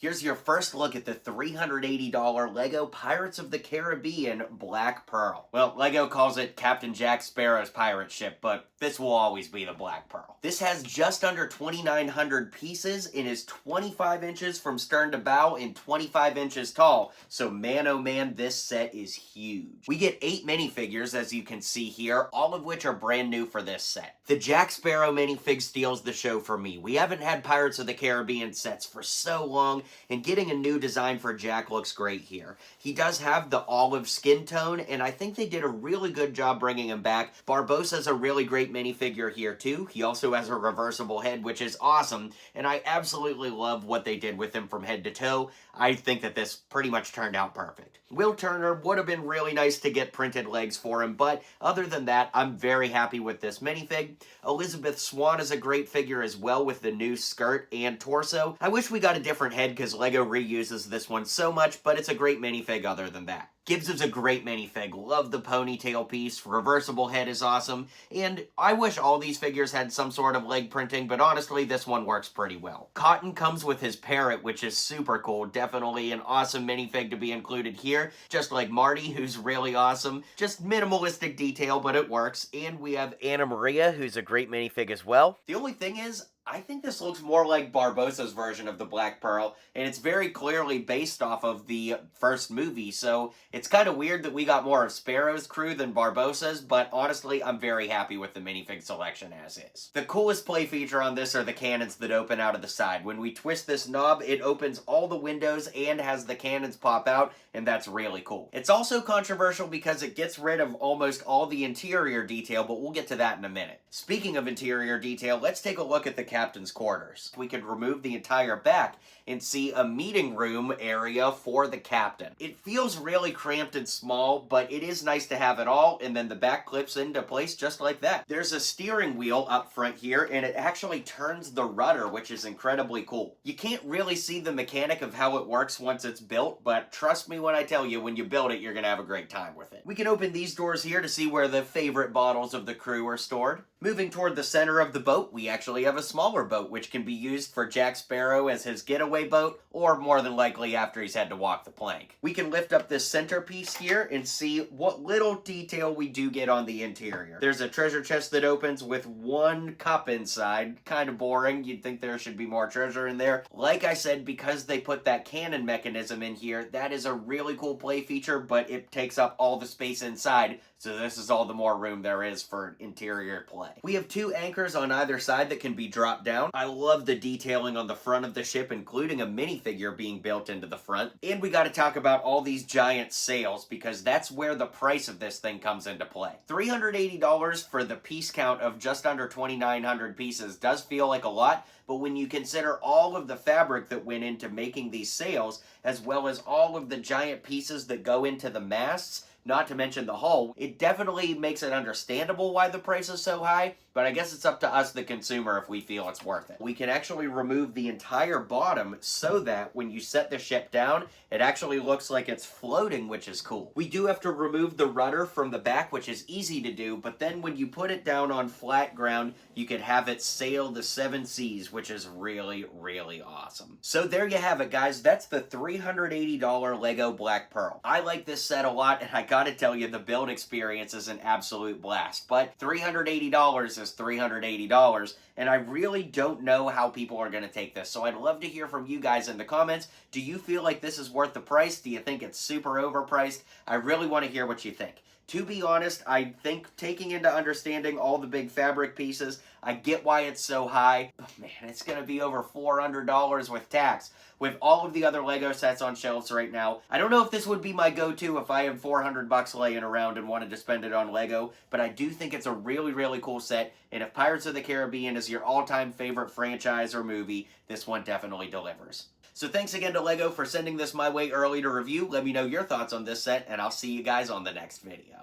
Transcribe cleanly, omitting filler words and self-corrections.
Here's your first look at the $380 LEGO Pirates of the Caribbean Black Pearl. Well, LEGO calls it Captain Jack Sparrow's pirate ship, but this will always be the Black Pearl. This has just under 2,900 pieces and is 25 inches from stern to bow and 25 inches tall, so man oh man, this set is huge. We get 8 minifigures, as you can see here, all of which are brand new for this set. The Jack Sparrow minifig steals the show for me. We haven't had Pirates of the Caribbean sets for so long, and getting a new design for Jack looks great here. He does have the olive skin tone, and I think they did a really good job bringing him back. Barbossa's a really great minifigure here too. He also has a reversible head, which is awesome, and I absolutely love what they did with him from head to toe. I think that this pretty much turned out perfect. Will Turner would have been really nice to get printed legs for him, but other than that, I'm very happy with this minifig. Elizabeth Swann is a great figure as well with the new skirt and torso. I wish we got a different head because LEGO reuses this one so much, but it's a great minifig other than that. Gibbs is a great minifig. Love the ponytail piece. Reversible head is awesome. And I wish all these figures had some sort of leg printing, but honestly, this one works pretty well. Cotton comes with his parrot, which is super cool. Definitely an awesome minifig to be included here. Just like Marty, who's really awesome. Just minimalistic detail, but it works. And we have Anna Maria, who's a great minifig as well. The only thing is, I think this looks more like Barbossa's version of the Black Pearl, and it's very clearly based off of the first movie, so it's kind of weird that we got more of Sparrow's crew than Barbossa's, but honestly, I'm very happy with the minifig selection as is. The coolest play feature on this are the cannons that open out of the side. When we twist this knob, it opens all the windows and has the cannons pop out, and that's really cool. It's also controversial because it gets rid of almost all the interior detail, but we'll get to that in a minute. Speaking of interior detail, let's take a look at the captain's quarters. We could remove the entire back and see a meeting room area for the captain. It feels really cramped and small, but it is nice to have it all, and then the back clips into place just like that. There's a steering wheel up front here, and it actually turns the rudder, which is incredibly cool. You can't really see the mechanic of how it works once it's built, but trust me when I tell you, when you build it, you're gonna have a great time with it. We can open these doors here to see where the favorite bottles of the crew are stored. Moving toward the center of the boat, we actually have a smaller boat, which can be used for Jack Sparrow as his getaway boat, or more than likely after he's had to walk the plank. We can lift up this centerpiece here and see what little detail we do get on the interior. There's a treasure chest that opens with one cup inside. Kind of boring. You'd think there should be more treasure in there. Like I said, because they put that cannon mechanism in here, that is a really cool play feature, but it takes up all the space inside, so this is all the more room there is for interior play. We have 2 anchors on either side that can be dropped down. I love the detailing on the front of the ship, including a minifigure being built into the front. And we gotta talk about all these giant sails, because that's where the price of this thing comes into play. $380 for the piece count of just under 2,900 pieces does feel like a lot, but when you consider all of the fabric that went into making these sails, as well as all of the giant pieces that go into the masts, not to mention the hull, it definitely makes it understandable why the price is so high, but I guess it's up to us, the consumer, if we feel it's worth it. We can actually remove the entire bottom so that when you set the ship down, it actually looks like it's floating, which is cool. We do have to remove the rudder from the back, which is easy to do, but then when you put it down on flat ground, you can have it sail the 7 seas, which is really, really awesome. So there you have it, guys. That's the $380 LEGO Black Pearl. I like this set a lot, and I gotta tell you, the build experience is an absolute blast, but $380 is $380, and I really don't know how people are going to take this, so I'd love to hear from you guys in the comments. Do you feel like this is worth the price? Do you think it's super overpriced? I really want to hear what you think. To be honest, I think taking into understanding all the big fabric pieces, I get why it's so high, but man, it's going to be over $400 with tax. With all of the other LEGO sets on shelves right now, I don't know if this would be my go-to if I had 400 bucks laying around and wanted to spend it on LEGO, but I do think it's a really, really cool set, and if Pirates of the Caribbean is your all-time favorite franchise or movie, this one definitely delivers. So thanks again to LEGO for sending this my way early to review. Let me know your thoughts on this set, and I'll see you guys on the next video.